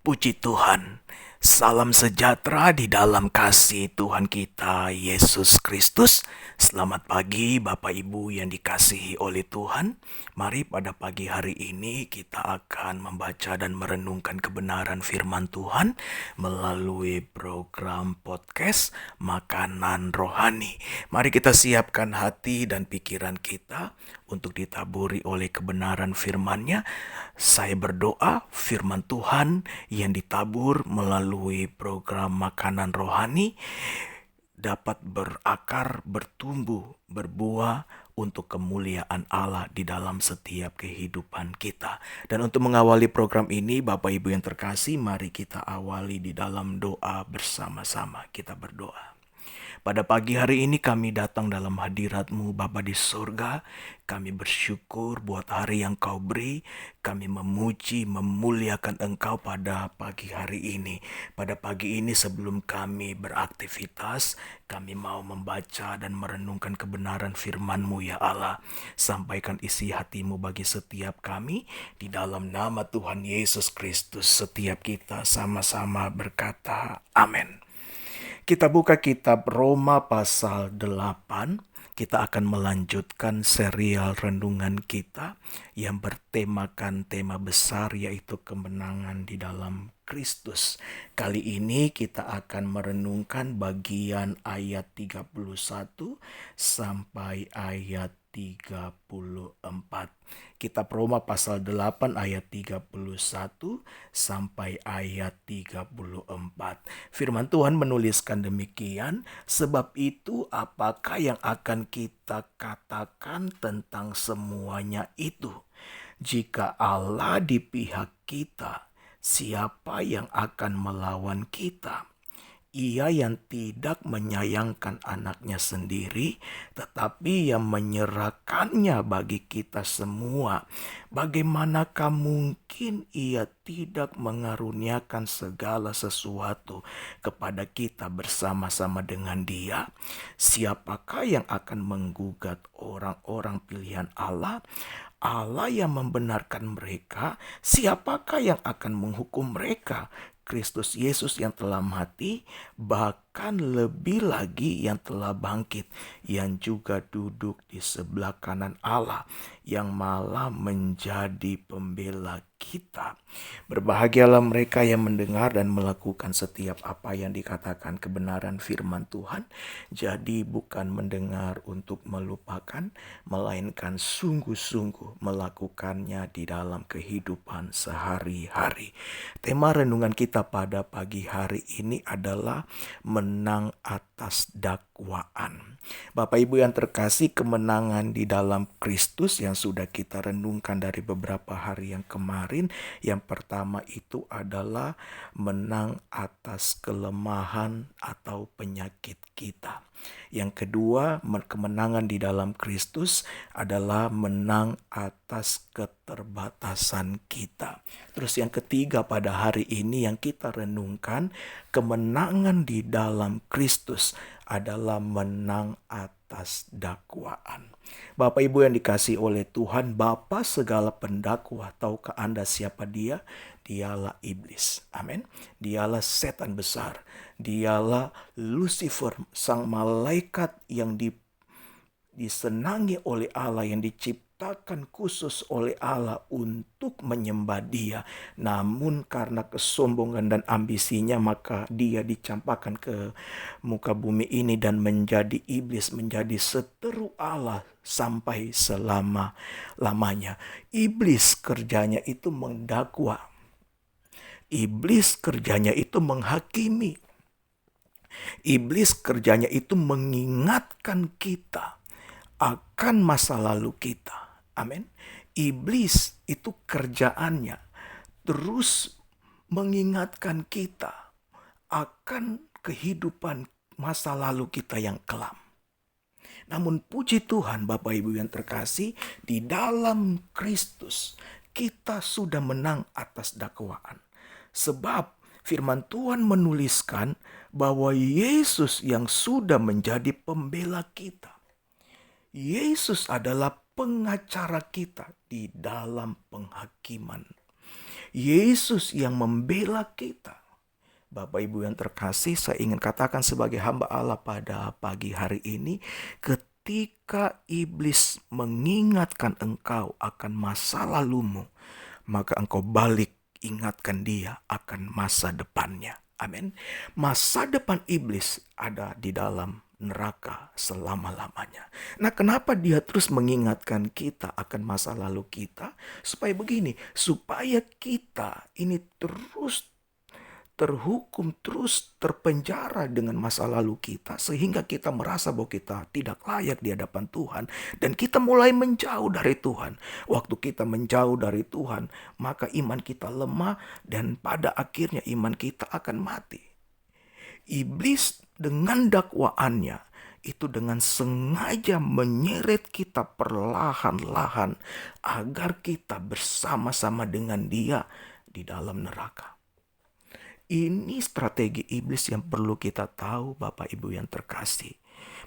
Puji Tuhan, salam sejahtera di dalam kasih Tuhan kita Yesus Kristus. Selamat pagi Bapak Ibu yang dikasihi oleh Tuhan. Mari pada pagi hari ini kita akan membaca dan merenungkan kebenaran firman Tuhan melalui program podcast Makanan Rohani. Mari kita siapkan hati dan pikiran kita untuk ditaburi oleh kebenaran firman-Nya. Saya berdoa firman Tuhan yang ditabur melalui program Makanan Rohani dapat berakar, bertumbuh, berbuah untuk kemuliaan Allah di dalam setiap kehidupan kita. Dan untuk mengawali program ini, Bapak Ibu yang terkasih, mari kita awali di dalam doa bersama-sama. Kita berdoa. Pada pagi hari ini kami datang dalam hadirat-Mu Bapa di surga. Kami bersyukur buat hari yang Kau beri. Kami memuji, memuliakan Engkau pada pagi hari ini. Pada pagi ini sebelum kami beraktivitas, kami mau membaca dan merenungkan kebenaran firman-Mu ya Allah. Sampaikan isi hati-Mu bagi setiap kami. Di dalam nama Tuhan Yesus Kristus, setiap kita sama-sama berkata, amin. Kita buka kitab Roma pasal 8. Kita akan melanjutkan serial renungan kita yang bertemakan tema besar yaitu kemenangan di dalam Kristus. Kali ini kita akan merenungkan bagian ayat 31 sampai ayat 34. Kitab Roma pasal 8 ayat 31 sampai ayat 34. Firman Tuhan menuliskan demikian, sebab itu apakah yang akan kita katakan tentang semuanya itu? Jika Allah di pihak kita, siapa yang akan melawan kita? Ia yang tidak menyayangkan anaknya sendiri, tetapi yang menyerahkannya bagi kita semua. Bagaimanakah mungkin ia tidak mengaruniakan segala sesuatu kepada kita bersama-sama dengan Dia? Siapakah yang akan menggugat orang-orang pilihan Allah? Allah yang membenarkan mereka, siapakah yang akan menghukum mereka? Kristus Yesus yang telah mati, bahkan lebih lagi yang telah bangkit, yang juga duduk di sebelah kanan Allah, yang malah menjadi pembela kita. Berbahagialah mereka yang mendengar dan melakukan setiap apa yang dikatakan kebenaran firman Tuhan. Jadi bukan mendengar untuk melupakan, melainkan sungguh-sungguh melakukannya di dalam kehidupan sehari-hari. Tema renungan kita pada pagi hari ini adalah menang atas dakwaan. Bapak Ibu yang terkasih, kemenangan di dalam Kristus yang sudah kita renungkan dari beberapa hari yang kemarin. Yang pertama itu adalah menang atas kelemahan atau penyakit kita. Yang kedua, kemenangan di dalam Kristus adalah menang atas keterbatasan kita. Terus yang ketiga pada hari ini yang kita renungkan, kemenangan di dalam Kristus adalah menang atas dakwaan. Bapak Ibu yang dikasihi oleh Tuhan, Bapa segala pendakwa, tahukah Anda siapa dia? Dialah iblis. Amin. Dialah setan besar. Dialah Lucifer, sang malaikat yang disenangi oleh Allah, yang diciptakan khusus oleh Allah untuk menyembah Dia. Namun karena kesombongan dan ambisinya, maka dia dicampakkan ke muka bumi ini dan menjadi iblis, menjadi seteru Allah sampai selama-lamanya. Iblis kerjanya itu mendakwa. Iblis kerjanya itu menghakimi. Iblis kerjanya itu mengingatkan kita akan masa lalu kita. Amin. Iblis itu kerjaannya terus mengingatkan kita akan kehidupan masa lalu kita yang kelam. Namun puji Tuhan Bapak Ibu yang terkasih, di dalam Kristus kita sudah menang atas dakwaan. Sebab firman Tuhan menuliskan bahwa Yesus yang sudah menjadi pembela kita. Yesus adalah pengacara kita di dalam penghakiman. Yesus yang membela kita. Bapak Ibu yang terkasih, saya ingin katakan sebagai hamba Allah pada pagi hari ini, ketika iblis mengingatkan engkau akan masa lalumu, maka engkau balik ingatkan dia akan masa depannya. Amin. Masa depan iblis ada di dalam neraka selama-lamanya. Nah, kenapa dia terus mengingatkan kita akan masa lalu kita? Supaya begini, supaya kita ini terus terhukum, terus terpenjara dengan masa lalu kita, sehingga kita merasa bahwa kita tidak layak di hadapan Tuhan, dan kita mulai menjauh dari Tuhan. Waktu kita menjauh dari Tuhan, maka iman kita lemah, dan pada akhirnya iman kita akan mati. Iblis dengan dakwaannya itu dengan sengaja menyeret kita perlahan-lahan agar kita bersama-sama dengan dia di dalam neraka. Ini strategi iblis yang perlu kita tahu, Bapak Ibu yang terkasih.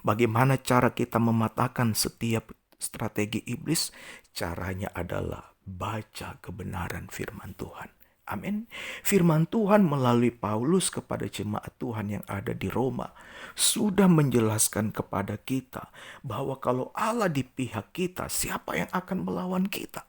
Bagaimana cara kita mematahkan setiap strategi iblis? Caranya adalah baca kebenaran firman Tuhan. Amin. Firman Tuhan melalui Paulus kepada jemaat Tuhan yang ada di Roma sudah menjelaskan kepada kita bahwa kalau Allah di pihak kita, siapa yang akan melawan kita?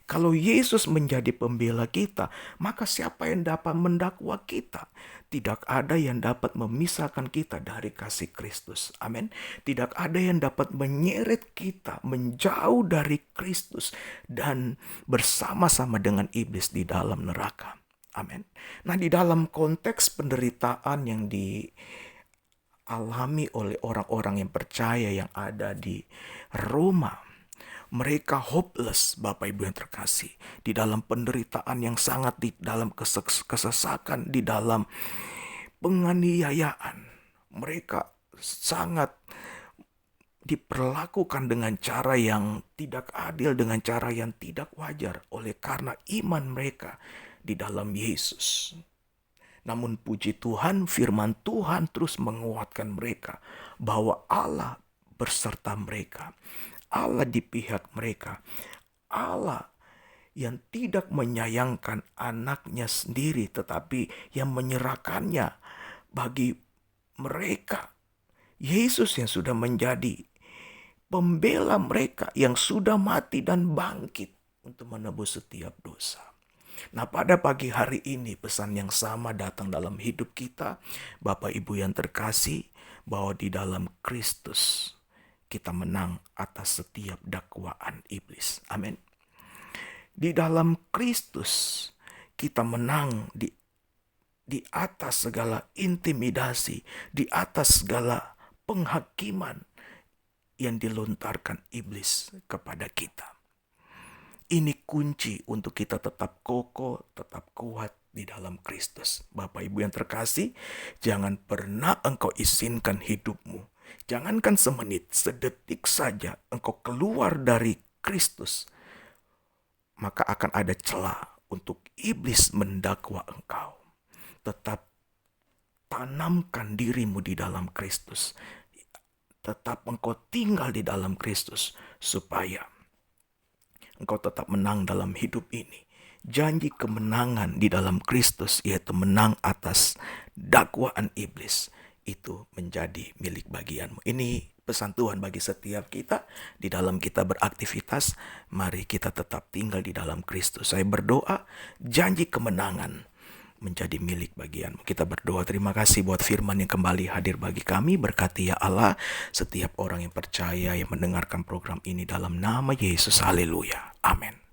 Kalau Yesus menjadi pembela kita, maka siapa yang dapat mendakwa kita? Tidak ada yang dapat memisahkan kita dari kasih Kristus. Amin. Tidak ada yang dapat menyeret kita menjauh dari Kristus dan bersama-sama dengan iblis di dalam neraka. Amin. Nah, di dalam konteks penderitaan yang dialami oleh orang-orang yang percaya yang ada di Roma, mereka hopeless, Bapak Ibu yang terkasih, di dalam penderitaan yang sangat, di dalam kesesakan, di dalam penganiayaan. Mereka sangat diperlakukan dengan cara yang tidak adil, dengan cara yang tidak wajar oleh karena iman mereka di dalam Yesus. Namun puji Tuhan, firman Tuhan terus menguatkan mereka bahwa Allah berserta mereka. Allah di pihak mereka. Allah yang tidak menyayangkan anaknya sendiri, tetapi yang menyerahkannya bagi mereka. Yesus yang sudah menjadi pembela mereka, yang sudah mati dan bangkit untuk menebus setiap dosa. Nah, pada pagi hari ini pesan yang sama datang dalam hidup kita, Bapak Ibu yang terkasih, bahwa di dalam Kristus kita menang atas setiap dakwaan iblis. Amin. Di dalam Kristus kita menang di atas segala intimidasi, di atas segala penghakiman yang dilontarkan iblis kepada kita. Ini kunci untuk kita tetap kokoh, tetap kuat di dalam Kristus. Bapak Ibu yang terkasih, jangan pernah engkau izinkan hidupmu, jangankan semenit, sedetik saja engkau keluar dari Kristus, maka akan ada celah untuk iblis mendakwa engkau. Tetap tanamkan dirimu di dalam Kristus. Tetap engkau tinggal di dalam Kristus supaya engkau tetap menang dalam hidup ini. Janji kemenangan di dalam Kristus, yaitu menang atas dakwaan iblis, itu menjadi milik bagianmu. Ini pesan Tuhan bagi setiap kita. Di dalam kita beraktivitas, mari kita tetap tinggal di dalam Kristus. Saya berdoa, janji kemenangan menjadi milik bagianmu. Kita berdoa, terima kasih buat firman yang kembali hadir bagi kami. Berkati ya Allah setiap orang yang percaya yang mendengarkan program ini dalam nama Yesus. Haleluya. Amin.